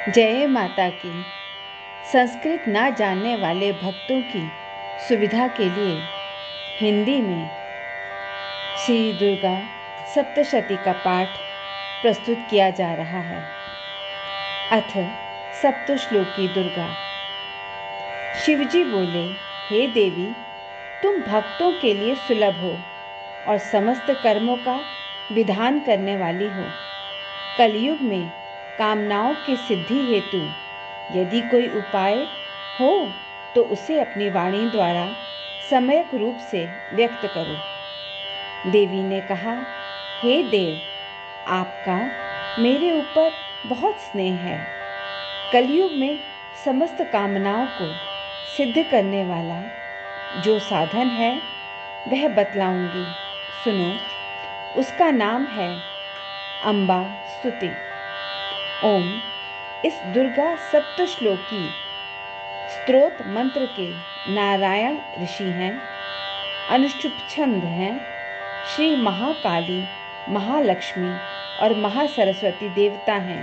जय माता की। संस्कृत ना जानने वाले भक्तों की सुविधा के लिए हिंदी में श्री दुर्गा सप्तशती का पाठ प्रस्तुत किया जा रहा है। अथ सप्तश्लोकी दुर्गा। शिवजी बोले, हे देवी, तुम भक्तों के लिए सुलभ हो और समस्त कर्मों का विधान करने वाली हो। कलयुग में कामनाओं की सिद्धि हेतु यदि कोई उपाय हो तो उसे अपनी वाणी द्वारा सम्यक रूप से व्यक्त करो। देवी ने कहा, हे देव, आपका मेरे ऊपर बहुत स्नेह है। कलयुग में समस्त कामनाओं को सिद्ध करने वाला जो साधन है वह बतलाऊंगी, सुनो। उसका नाम है अम्बा स्तुति। ओम इस दुर्गा सप्तश्लोकी स्तोत्र मंत्र के नारायण ऋषि हैं, अनुष्टुप छंद हैं, श्री महाकाली, महालक्ष्मी और महासरस्वती देवता हैं।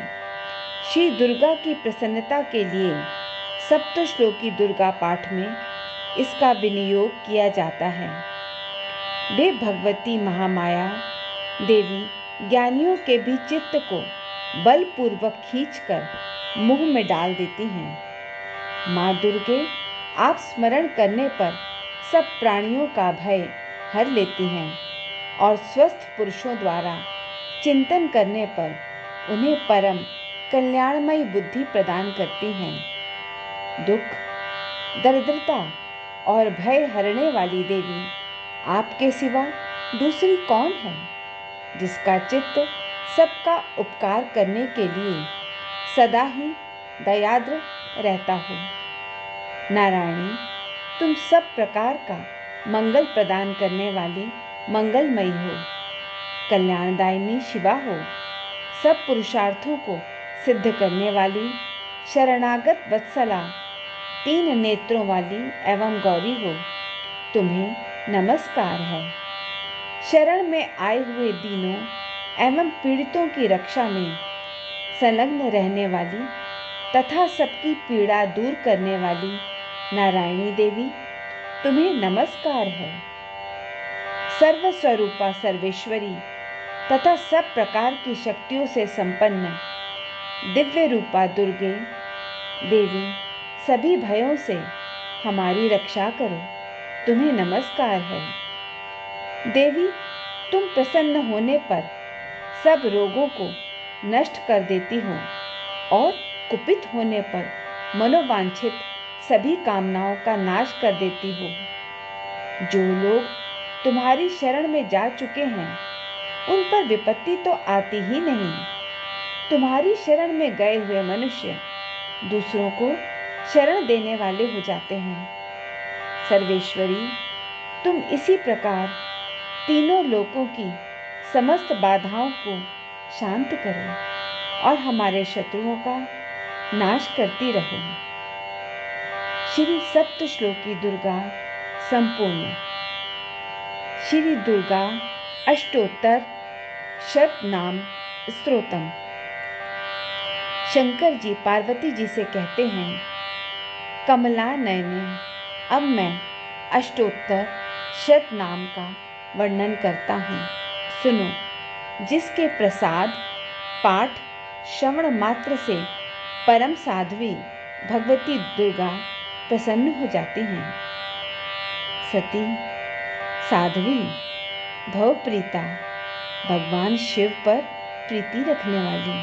श्री दुर्गा की प्रसन्नता के लिए सप्तश्लोकी दुर्गा पाठ में इसका विनियोग किया जाता है। वे भगवती महामाया देवी ज्ञानियों के भी चित्त को बलपूर्वक खींचकर मुंह में डाल देती हैं। माँ दुर्गे आप स्मरण करने पर सब प्राणियों का भय हर लेती हैं और स्वस्थ पुरुषों द्वारा चिंतन करने पर उन्हें परम कल्याणमयी बुद्धि प्रदान करती हैं। दुख, दरिद्रता और भय हरने वाली देवी आपके सिवा दूसरी कौन है, जिसका चित्त सबका उपकार करने के लिए सदा ही दयाद्र रहता हो। नारायणी, तुम सब प्रकार का मंगल प्रदान करने वाली मंगलमयी हो, कल्याणदायिनी शिवा हो, सब पुरुषार्थों को सिद्ध करने वाली शरणागत वत्सला, तीन नेत्रों वाली एवं गौरी हो। तुम्हें नमस्कार है। शरण में आए हुए दीनों एवं पीड़ितों की रक्षा में संलग्न रहने वाली तथा सबकी पीड़ा दूर करने वाली नारायणी देवी, तुम्हें नमस्कार है। सर्वस्वरूपा सर्वेश्वरी तथा सब प्रकार की शक्तियों से संपन्न दिव्य रूपा दुर्गे देवी, सभी भयों से हमारी रक्षा करो, तुम्हें नमस्कार है। देवी, तुम प्रसन्न होने पर सब रोगों को नष्ट कर देती हो और कुपित होने पर मनोवांछित सभी कामनाओं का नाश कर देती हो। जो लोग तुम्हारी शरण में जा चुके हैं उन पर विपत्ति तो आती ही नहीं। तुम्हारी शरण में गए हुए मनुष्य दूसरों को शरण देने वाले हो जाते हैं। सर्वेश्वरी, तुम इसी प्रकार तीनों लोकों की समस्त बाधाओं को शांत करो और हमारे शत्रुओं का नाश करती रहो। श्री सप्तश्लोकी दुर्गा संपूर्ण। श्री दुर्गा अष्टोत्तर शतनाम स्तोत्रम। शंकर जी पार्वती जी से कहते हैं, कमला नयने, अब मैं अष्टोत्तर शतनाम का वर्णन करता हूँ, सुनो। जिसके प्रसाद पाठ श्रवण मात्र से परम साध्वी भगवती दुर्गा प्रसन्न हो जाती हैं। सती, साध्वी, भवप्रीता, भगवान शिव पर प्रीति रखने वाली,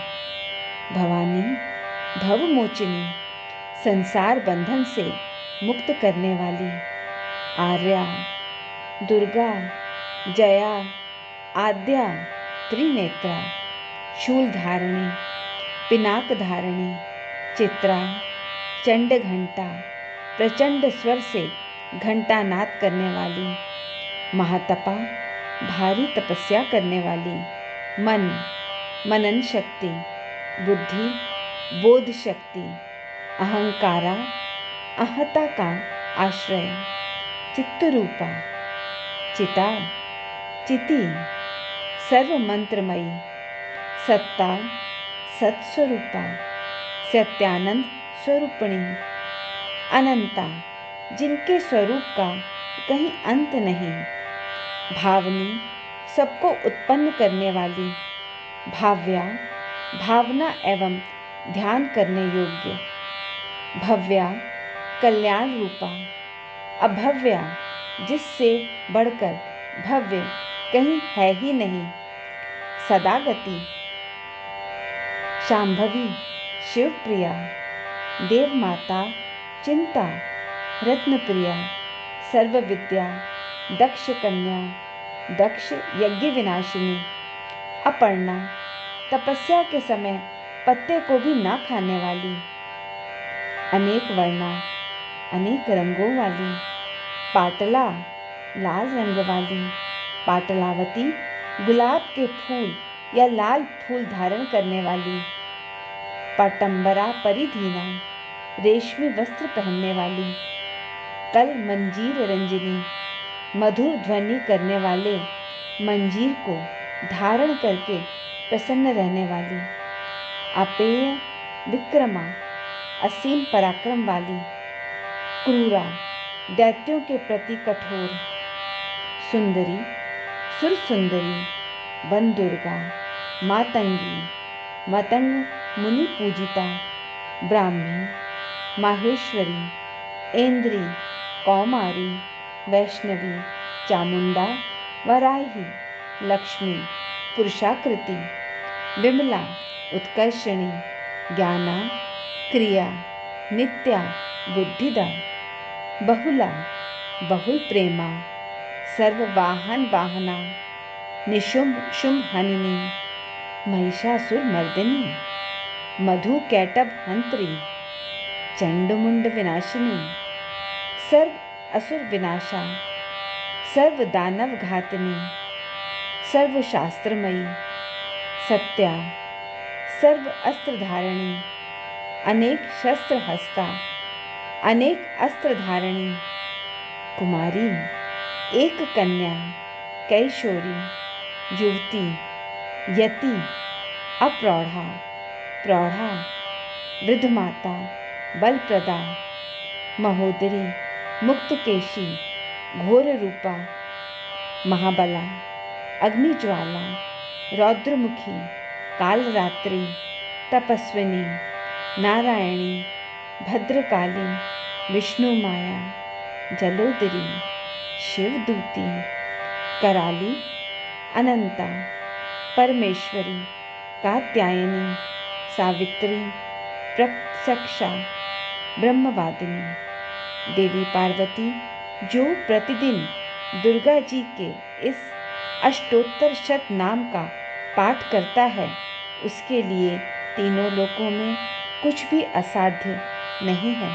भवानी, भवमोचिनी, संसार बंधन से मुक्त करने वाली, आर्या, दुर्गा, जया, आद्या, त्रिनेत्रा, शूल धारिणी, पिनाक धारिणी, चित्रा, चंड घंटा, प्रचंड स्वर से घंटा नाद करने वाली, महातपा, भारी तपस्या करने वाली, मन, मनन शक्ति, बुद्धि, बोध शक्ति, अहंकारा, अहता का आश्रय, चित्तरूपा, चिता, चिति, सर्व मंत्रमयी, सत्ता, सत्स्वरूपा, सत्यानंद स्वरूपिणी, अनंता, जिनके स्वरूप का कहीं अंत नहीं, भावनी, सबको उत्पन्न करने वाली, भाव्या, भावना एवं ध्यान करने योग्य, भव्या, कल्याण रूपा, अभव्या, जिससे बढ़कर भव्य कहीं है ही नहीं, सदागति, शांभवी, शिवप्रिया, देवमाता, चिंता, रत्नप्रिया, सर्वविद्या, दक्ष कन्या, दक्ष यज्ञ विनाशिनी, अपर्णा, तपस्या के समय पत्ते को भी ना खाने वाली, अनेक वर्णा, अनेक रंगों वाली, पाटला, लाल रंग वाली, पाटलावती, गुलाब के फूल या लाल फूल धारण करने वाली, पटंबरा परिधीना, रेशमी वस्त्र पहनने वाली, कल मंजीर रंजनी, मधुर ध्वनि करने वाले मंजीर को धारण करके प्रसन्न रहने वाली, अपेय विक्रमा, असीम पराक्रम वाली, क्रूरा, दैत्यों के प्रति कठोर, सुंदरी, सुर सुंदरी, वन दुर्गा, मातंगी, मतंग मुनि पूजिता, ब्राह्मी, माहेश्वरी, ऐन्द्री, कौमारी, वैष्णवी, चामुंडा, वराही, लक्ष्मी, पुरुषाकृति, विमला, उत्कर्षणी, ज्ञाना, क्रिया, नित्या, बुद्धिदा, बहुला, बहुल प्रेमा, सर्ववाहन वाहना, निशुंभ शुंभ हननी, महिषासुर मर्दिनी, मधु कैटभ हंत्री, चंडमुंड विनाशिनी, सर्व असुर विनाशा, सर्व दानव घातनी, सर्व शास्त्रमयी, सत्या, सर्व अस्त्र धारणी, अनेक शस्त्र हस्ता, अनेक अस्त्र धारणी, कुमारी, एक कन्या, कैशोरी, युवती, यति, अप्रौढ़ा, प्रौढ़ा, वृद्ध माता, बलप्रदा, महोदरी, मुक्तकेशी, घोर रूपा, महाबला, अग्निज्वाला, रौद्रमुखी, कालरात्रि, तपस्विनी, नारायणी, भद्रकाली, विष्णु माया, जलोदरी, शिवदूती, कराली, अनंता, परमेश्वरी, कात्यायनी, सावित्री, प्रत्यक्षा, ब्रह्मवादिनी, देवी पार्वती, जो प्रतिदिन दुर्गा जी के इस अष्टोत्तर शत नाम का पाठ करता है, उसके लिए तीनों लोकों में कुछ भी असाध्य नहीं है।